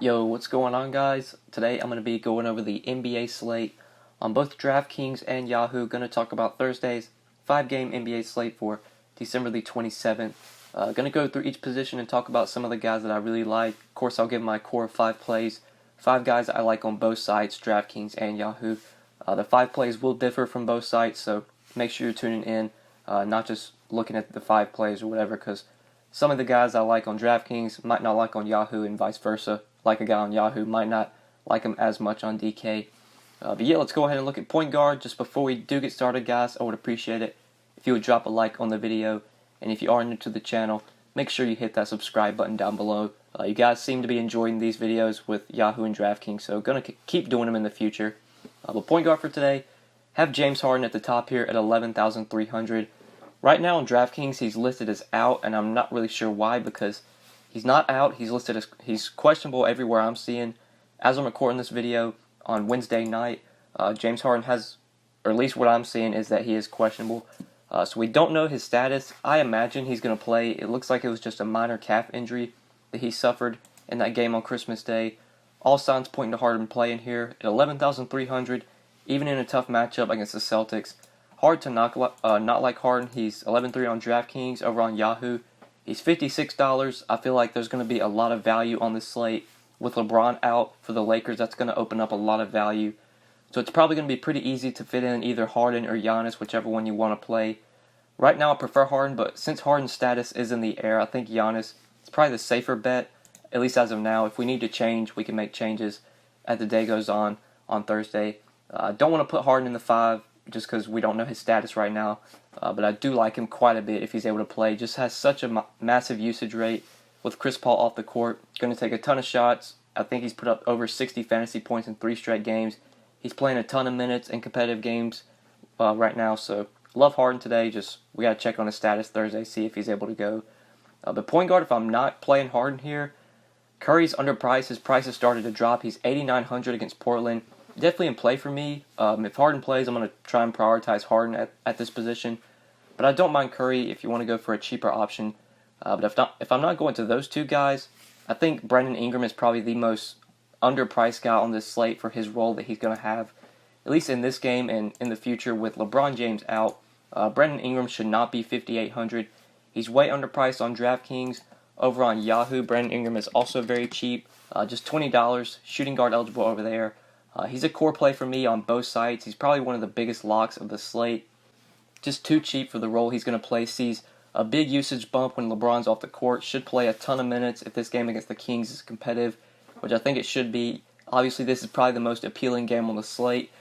Yo, what's going on, guys? Today I'm going to be going over the NBA slate on both DraftKings and Yahoo. Going to talk about Thursday's 5-game NBA slate for December the 27th. Going to go through each position and talk about some of the guys that I really like. Of course, I'll give my core 5 plays. 5 guys I like on both sites, DraftKings and Yahoo. The 5 plays will differ from both sites, so make sure you're tuning in, not just looking at the 5 plays or whatever, because some of the guys I like on DraftKings might not like on Yahoo and vice versa. Like a guy on Yahoo might not like him as much on DK. But yeah, let's go ahead and look at point guard. Just before we do get started, guys, I would appreciate it if you would drop a like on the video. And if you are new to the channel, make sure you hit that subscribe button down below. You guys seem to be enjoying these videos with Yahoo and DraftKings, so going to keep doing them in the future. But point guard for today, have James Harden at the top here at 11,300. Right now on DraftKings, he's listed as out, and I'm not really sure why, because he's not out. He's listed as he's questionable everywhere I'm seeing. As I'm recording this video on Wednesday night, James Harden has, or at least what I'm seeing is that he is questionable. So we don't know his status. I imagine he's going to play. It looks like it was just a minor calf injury that he suffered in that game on Christmas Day. All signs pointing to Harden playing here at 11,300, even in a tough matchup against the Celtics. Hard to not like Harden. He's 11-3 on DraftKings over on Yahoo. He's $56. I feel like there's going to be a lot of value on this slate. With LeBron out for the Lakers, that's going to open up a lot of value. So it's probably going to be pretty easy to fit in either Harden or Giannis, whichever one you want to play. Right now I prefer Harden, but since Harden's status is in the air, I think Giannis is probably the safer bet, at least as of now. If we need to change, we can make changes as the day goes on Thursday. I don't want to put Harden in the 5 just because we don't know his status right now. But I do like him quite a bit if he's able to play. Just has such a massive usage rate with Chris Paul off the court. Going to take a ton of shots. I think he's put up over 60 fantasy points in 3 straight games. He's playing a ton of minutes in competitive games right now. So love Harden today. Just we got to check on his status Thursday, see if he's able to go. But point guard, if I'm not playing Harden here, Curry's underpriced. His price has started to drop. He's 8,900 against Portland. Definitely in play for me. If Harden plays, I'm going to try and prioritize Harden at this position. But I don't mind Curry if you want to go for a cheaper option. But if I'm not going to those 2 guys, I think Brandon Ingram is probably the most underpriced guy on this slate for his role that he's going to have, at least in this game and in the future with LeBron James out. Brandon Ingram should not be 5,800. He's way underpriced on DraftKings. Over on Yahoo, Brandon Ingram is also very cheap, just $20, shooting guard eligible over there. He's a core play for me on both sides. He's probably one of the biggest locks of the slate. Just too cheap for the role he's going to play. Sees a big usage bump when LeBron's off the court. Should play a ton of minutes if this game against the Kings is competitive, which I think it should be. Obviously, this is probably the most appealing game on the slate.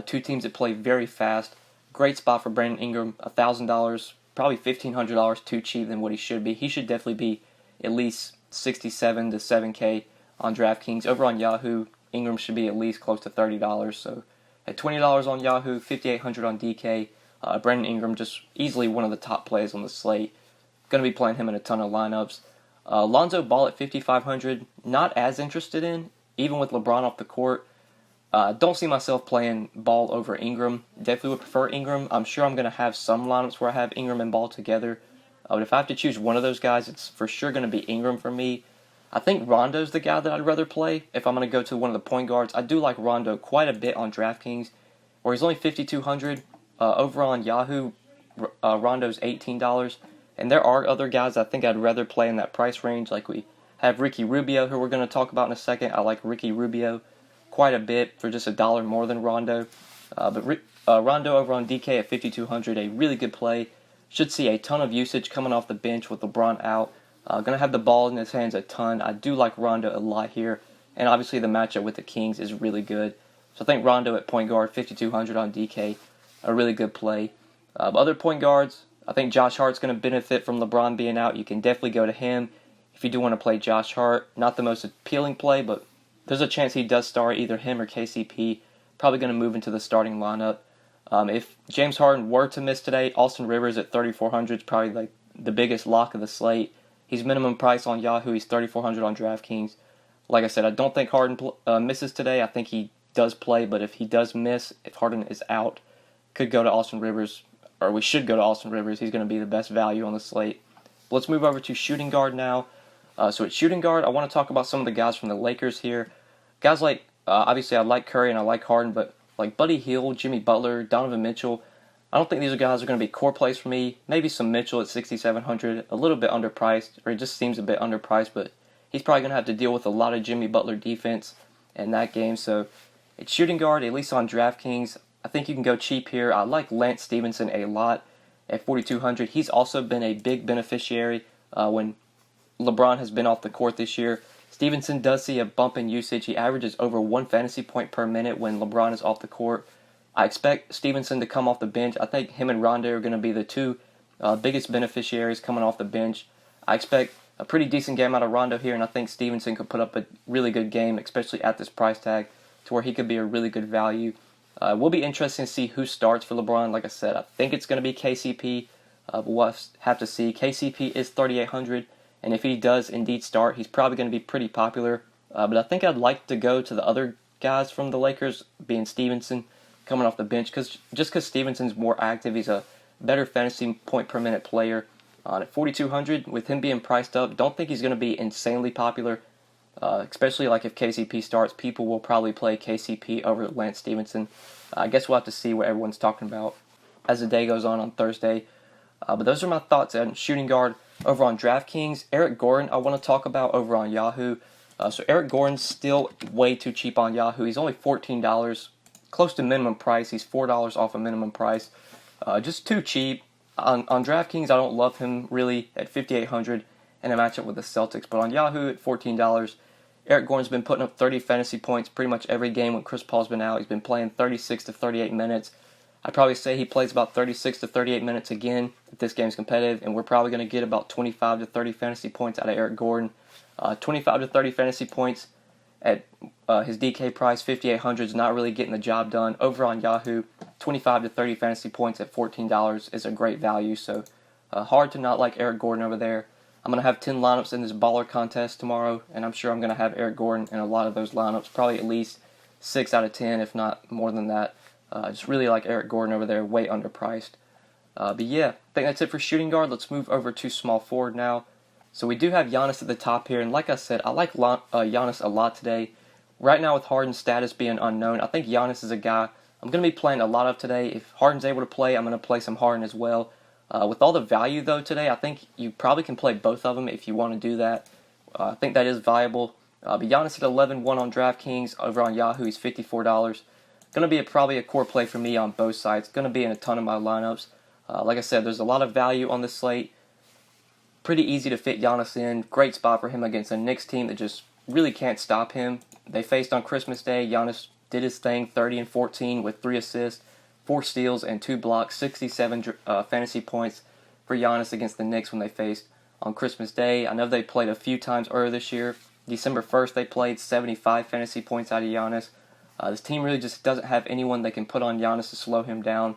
2 teams that play very fast. Great spot for Brandon Ingram. $1,000, probably $1,500 too cheap than what he should be. He should definitely be at least 67 to 7K on DraftKings. Over on Yahoo, Ingram should be at least close to $30. So at $20 on Yahoo, $5,800 on DK. Brandon Ingram just easily one of the top plays on the slate. Going to be playing him in a ton of lineups. Lonzo Ball at $5,500, not as interested in, even with LeBron off the court. Don't see myself playing Ball over Ingram. Definitely would prefer Ingram. I'm sure I'm going to have some lineups where I have Ingram and Ball together. But if I have to choose one of those guys, it's for sure going to be Ingram for me. I think Rondo's the guy that I'd rather play if I'm going to go to one of the point guards. I do like Rondo quite a bit on DraftKings, where he's only $5,200. Over on Yahoo, Rondo's $18. And there are other guys I think I'd rather play in that price range. Like we have Ricky Rubio, who we're going to talk about in a second. I like Ricky Rubio quite a bit for just $1 more than Rondo. But Rondo over on DK at $5,200, a really good play. Should see a ton of usage coming off the bench with LeBron out. Going to have the ball in his hands a ton. I do like Rondo a lot here. And obviously the matchup with the Kings is really good. So I think Rondo at point guard, $5,200 on DK, a really good play. Other point guards, I think Josh Hart's going to benefit from LeBron being out. You can definitely go to him if you do want to play Josh Hart. Not the most appealing play, but there's a chance he does start either him or KCP. Probably going to move into the starting lineup. If James Harden were to miss today, Austin Rivers at $3,400 is probably like the biggest lock of the slate. He's minimum price on Yahoo. He's $3,400 on DraftKings. Like I said, I don't think Harden misses today. I think he does play, but if he does miss, if Harden is out, could go to Austin Rivers, or we should go to Austin Rivers. He's going to be the best value on the slate. Let's move over to shooting guard now. So at shooting guard, I want to talk about some of the guys from the Lakers here. Guys like, obviously I like Curry and I like Harden, but like Buddy Hield, Jimmy Butler, Donovan Mitchell, I don't think these guys are going to be core plays for me. Maybe some Mitchell at 6,700, a little bit underpriced, or it just seems a bit underpriced, but he's probably going to have to deal with a lot of Jimmy Butler defense in that game. So at shooting guard, at least on DraftKings, I think you can go cheap here. I like Lance Stevenson a lot at 4,200. He's also been a big beneficiary when LeBron has been off the court this year. Stevenson does see a bump in usage. He averages over 1 fantasy point per minute when LeBron is off the court. I expect Stevenson to come off the bench. I think him and Rondo are going to be the two biggest beneficiaries coming off the bench. I expect a pretty decent game out of Rondo here, and I think Stevenson could put up a really good game, especially at this price tag, to where he could be a really good value. It will be interesting to see who starts for LeBron. Like I said, I think it's going to be KCP, but we'll have to see. KCP is 3,800, and if he does indeed start, he's probably going to be pretty popular. But I think I'd like to go to the other guys from the Lakers, being Stevenson, coming off the bench, because Stevenson's more active. He's a better fantasy point per minute player. At 4,200, with him being priced up, don't think he's going to be insanely popular. Especially like if KCP starts, people will probably play KCP over Lance Stevenson. I guess we'll have to see what everyone's talking about as the day goes on Thursday. But those are my thoughts on shooting guard over on DraftKings. Eric Gordon, I want to talk about over on Yahoo. So Eric Gordon's still way too cheap on Yahoo. He's only $14, close to minimum price. He's $4 off a minimum price. Just too cheap. On DraftKings, I don't love him really at 5,800 in a matchup with the Celtics. But on Yahoo at $14, Eric Gordon's been putting up 30 fantasy points pretty much every game when Chris Paul's been out. He's been playing 36 to 38 minutes. I'd probably say he plays about 36 to 38 minutes again if this game's competitive, and we're probably going to get about 25 to 30 fantasy points out of Eric Gordon. 25 to 30 fantasy points at his DK price, 5,800, is not really getting the job done. Over on Yahoo, 25 to 30 fantasy points at $14 is a great value, so hard to not like Eric Gordon over there. I'm going to have 10 lineups in this baller contest tomorrow, and I'm sure I'm going to have Eric Gordon in a lot of those lineups, probably at least 6 out of 10, if not more than that. Just really like Eric Gordon over there, way underpriced. But yeah, I think that's it for shooting guard. Let's move over to small forward now. So we do have Giannis at the top here, and like I said, I like Giannis a lot today. Right now with Harden's status being unknown, I think Giannis is a guy I'm going to be playing a lot of today. If Harden's able to play, I'm going to play some Harden as well. With all the value, though, today, I think you probably can play both of them if you want to do that. I think that is viable. But Giannis at 11-1 on DraftKings. Over on Yahoo, he's $54. Going to be probably a core play for me on both sides. Going to be in a ton of my lineups. Like I said, there's a lot of value on this slate. Pretty easy to fit Giannis in. Great spot for him against a Knicks team that just really can't stop him. They faced on Christmas Day. Giannis did his thing, 30-14 with 3 assists, 4 steals, and 2 blocks, 67 fantasy points for Giannis against the Knicks when they faced on Christmas Day. I know they played a few times earlier this year. December 1st, they played 75 fantasy points out of Giannis. This team really just doesn't have anyone they can put on Giannis to slow him down.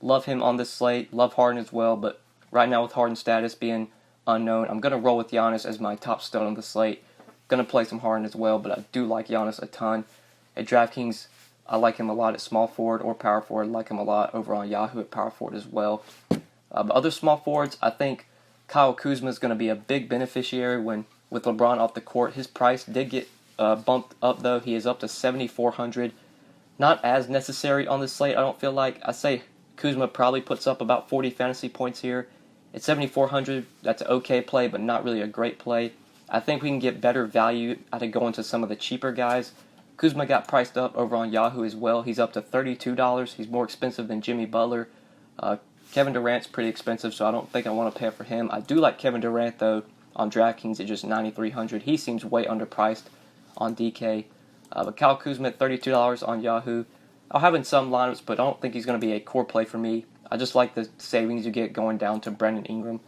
Love him on this slate. Love Harden as well, but right now with Harden's status being unknown, I'm going to roll with Giannis as my top stud on the slate. Going to play some Harden as well, but I do like Giannis a ton. At DraftKings, I like him a lot at small forward or power forward. I like him a lot over on Yahoo at power forward as well. But other small forwards, I think Kyle Kuzma is going to be a big beneficiary with LeBron off the court. His price did get bumped up, though. He is up to $7,400. Not as necessary on this slate, I don't feel like. I say Kuzma probably puts up about 40 fantasy points here. At $7,400, that's an okay play, but not really a great play. I think we can get better value out of going to some of the cheaper guys. Kuzma got priced up over on Yahoo as well. He's up to $32. He's more expensive than Jimmy Butler. Kevin Durant's pretty expensive, so I don't think I want to pay for him. I do like Kevin Durant, though, on DraftKings at just $9,300. He seems way underpriced on DK. But Kyle Kuzma at $32 on Yahoo. I'll have in some lineups, but I don't think he's going to be a core play for me. I just like the savings you get going down to Brandon Ingram.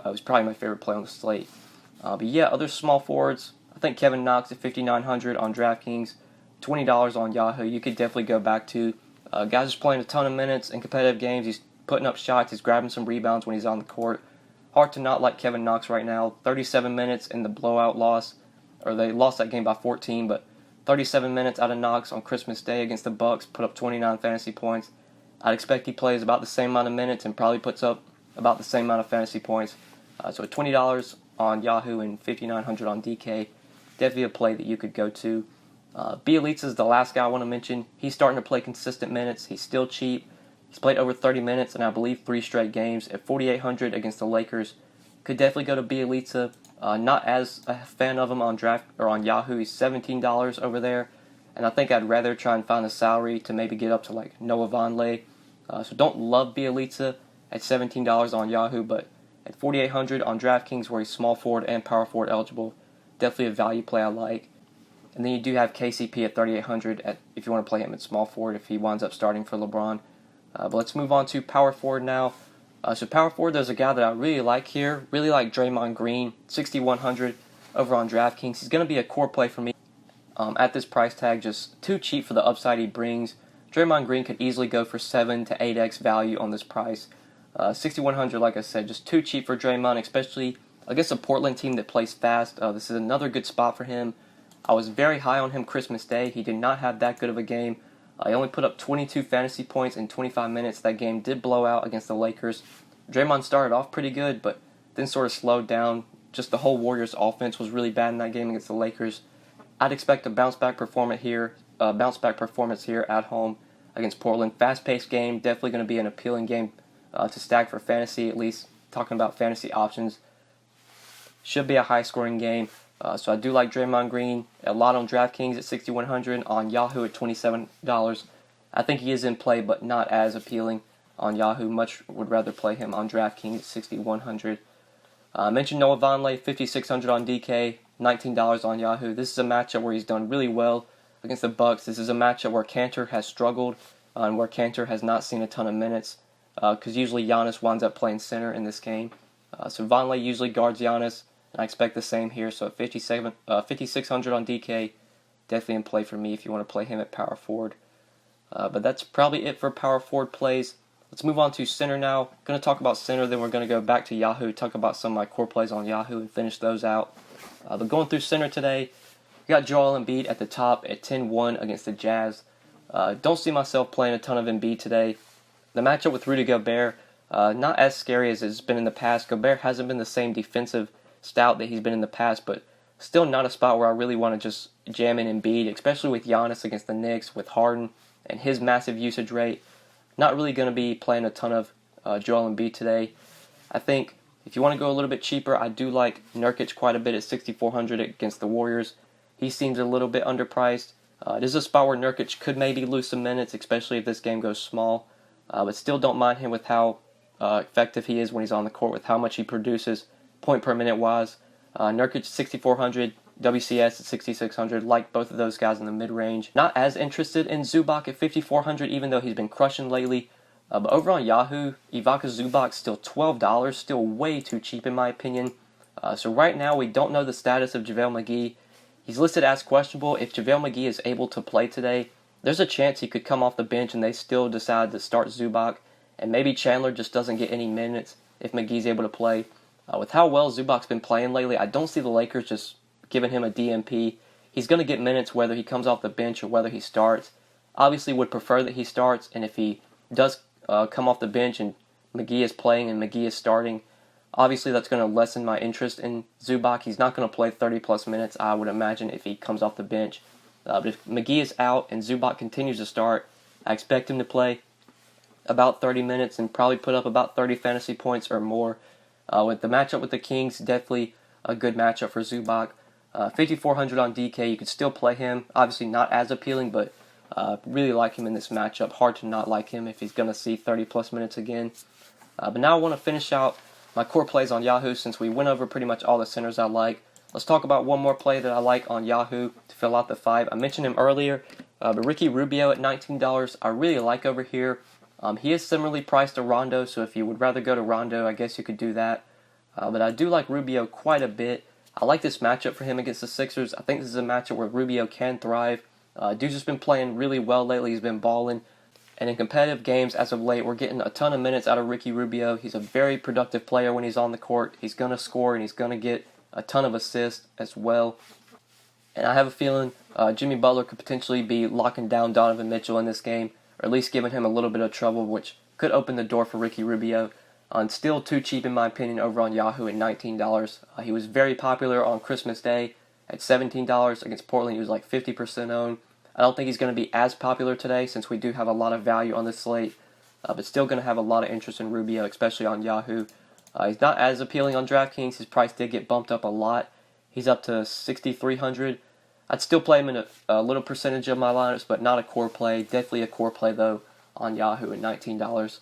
It was probably my favorite play on the slate. But yeah, other small forwards. I think Kevin Knox at $5,900 on DraftKings. $20 on Yahoo. You could definitely go back to. Guys is playing a ton of minutes in competitive games. He's putting up shots. He's grabbing some rebounds when he's on the court. Hard to not like Kevin Knox right now. 37 minutes in the blowout loss, or they lost that game by 14, but 37 minutes out of Knox on Christmas Day against the Bucks, put up 29 fantasy points. I'd expect he plays about the same amount of minutes and probably puts up about the same amount of fantasy points. So at $20 on Yahoo and 5,900 on DK. Definitely a play that you could go to. Bielitsa is the last guy I want to mention. He's starting to play consistent minutes. He's still cheap. He's played over 30 minutes and I believe 3 straight games at 4,800 against the Lakers. Could definitely go to Bielitsa. Not as a fan of him on draft or on Yahoo. He's $17 over there, and I think I'd rather try and find a salary to maybe get up to like Noah Vonleh. So don't love Bielitsa at $17 on Yahoo, but at 4,800 on DraftKings, where he's small forward and power forward eligible, definitely a value play I like. And then you do have KCP at 3,800 if you want to play him at small forward if he winds up starting for LeBron. But let's move on to power forward now. So power forward, there's a guy that I really like here. Really like Draymond Green, 6,100 over on DraftKings. He's going to be a core play for me at this price tag. Just too cheap for the upside he brings. Draymond Green could easily go for 7 to 8x value on this price. 6,100, like I said, just too cheap for Draymond, especially against a Portland team that plays fast. This is another good spot for him. I was very high on him Christmas Day. He did not have that good of a game. He only put up 22 fantasy points in 25 minutes. That game did blow out against the Lakers. Draymond started off pretty good, but then sort of slowed down. Just the whole Warriors offense was really bad in that game against the Lakers. I'd expect a bounce back performance here at home against Portland. Fast-paced game, definitely going to be an appealing game to stack for fantasy, at least talking about fantasy options. Should be a high-scoring game. So I do like Draymond Green a lot on DraftKings at 6,100, on Yahoo at $27. I think he is in play, but not as appealing on Yahoo. Much would rather play him on DraftKings at 6,100. I mentioned Noah Vonleh, 5,600 on DK, $19 on Yahoo. This is a matchup where he's done really well against the Bucks. This is a matchup where Kanter has struggled and where Kanter has not seen a ton of minutes because usually Giannis winds up playing center in this game. So Vonleh usually guards Giannis. And I expect the same here. So at 5,600 on DK, definitely in play for me if you want to play him at power forward. But that's probably it for power forward plays. Let's move on to center now. Going to talk about center, then we're going to go back to Yahoo, talk about some of my core plays on Yahoo, and finish those out. But going through center today, we got Joel Embiid at the top at 10-1 against the Jazz. Don't see myself playing a ton of Embiid today. The matchup with Rudy Gobert, not as scary as it's been in the past. Gobert hasn't been the same defensive stout that he's been in the past, but still not a spot where I really want to just jam in Embiid, especially with Giannis against the Knicks, with Harden and his massive usage rate. Not really going to be playing a ton of Joel Embiid today. I think if you want to go a little bit cheaper, I do like Nurkic quite a bit at 6,400 against the Warriors. He seems a little bit underpriced. It is a spot where Nurkic could maybe lose some minutes, especially if this game goes small. But still don't mind him with how effective he is when he's on the court, with how much he produces point per minute wise. Nurkic 6,400, WCS at 6,600. Like both of those guys in the mid range. Not as interested in Zubac at 5,400, even though he's been crushing lately. But over on Yahoo, Ivica Zubac still $12, still way too cheap in my opinion. So right now we don't know the status of JaVale McGee. He's listed as questionable. If JaVale McGee is able to play today, there's a chance he could come off the bench and they still decide to start Zubac. And maybe Chandler just doesn't get any minutes if McGee's able to play. With how well Zubac's been playing lately, I don't see the Lakers just giving him a DMP. He's going to get minutes whether he comes off the bench or whether he starts. Obviously would prefer that he starts, and if he does come off the bench and McGee is playing and McGee is starting, obviously that's going to lessen my interest in Zubac. He's not going to play 30-plus minutes, I would imagine, if he comes off the bench. But if McGee is out and Zubac continues to start, I expect him to play about 30 minutes and probably put up about 30 fantasy points or more. With the matchup with the Kings, definitely a good matchup for Zubac. 5,400 on DK, you could still play him. Obviously not as appealing, but really like him in this matchup. Hard to not like him if he's going to see 30-plus minutes again. But now I want to finish out my core plays on Yahoo since we went over pretty much all the centers I like. Let's talk about one more play that I like on Yahoo to fill out the 5. I mentioned him earlier, but Ricky Rubio at $19 I really like over here. He is similarly priced to Rondo, so if you would rather go to Rondo, I guess you could do that. But I do like Rubio quite a bit. I like this matchup for him against the Sixers. I think this is a matchup where Rubio can thrive. Dude's just been playing really well lately. He's been balling. And in competitive games as of late, we're getting a ton of minutes out of Ricky Rubio. He's a very productive player when he's on the court. He's going to score and he's going to get a ton of assists as well. And I have a feeling Jimmy Butler could potentially be locking down Donovan Mitchell in this game, or at least giving him a little bit of trouble, which could open the door for Ricky Rubio. and still too cheap in my opinion over on Yahoo at $19. He was very popular on Christmas Day at $17 against Portland. He was like 50% owned. I don't think he's going to be as popular today since we do have a lot of value on this slate, but still going to have a lot of interest in Rubio, especially on Yahoo. He's not as appealing on DraftKings. His price did get bumped up a lot. He's up to 6,300. I'd still play him in a little percentage of my lineups, but not a core play. Definitely a core play, though, on Yahoo at $19.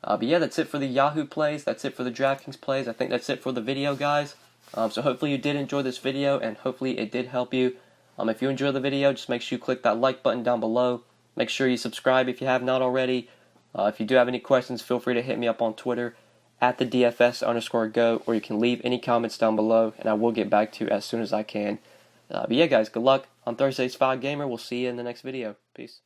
But yeah, that's it for the Yahoo plays. That's it for the DraftKings plays. I think that's it for the video, guys. So hopefully you did enjoy this video, and hopefully it did help you. If you enjoyed the video, just make sure you click that like button down below. Make sure you subscribe if you have not already. If you do have any questions, feel free to hit me up on Twitter at the DFS_GO, or you can leave any comments down below, and I will get back to you as soon as I can. But yeah, guys, good luck on Thursday's 5 Gamer. We'll see you in the next video. Peace.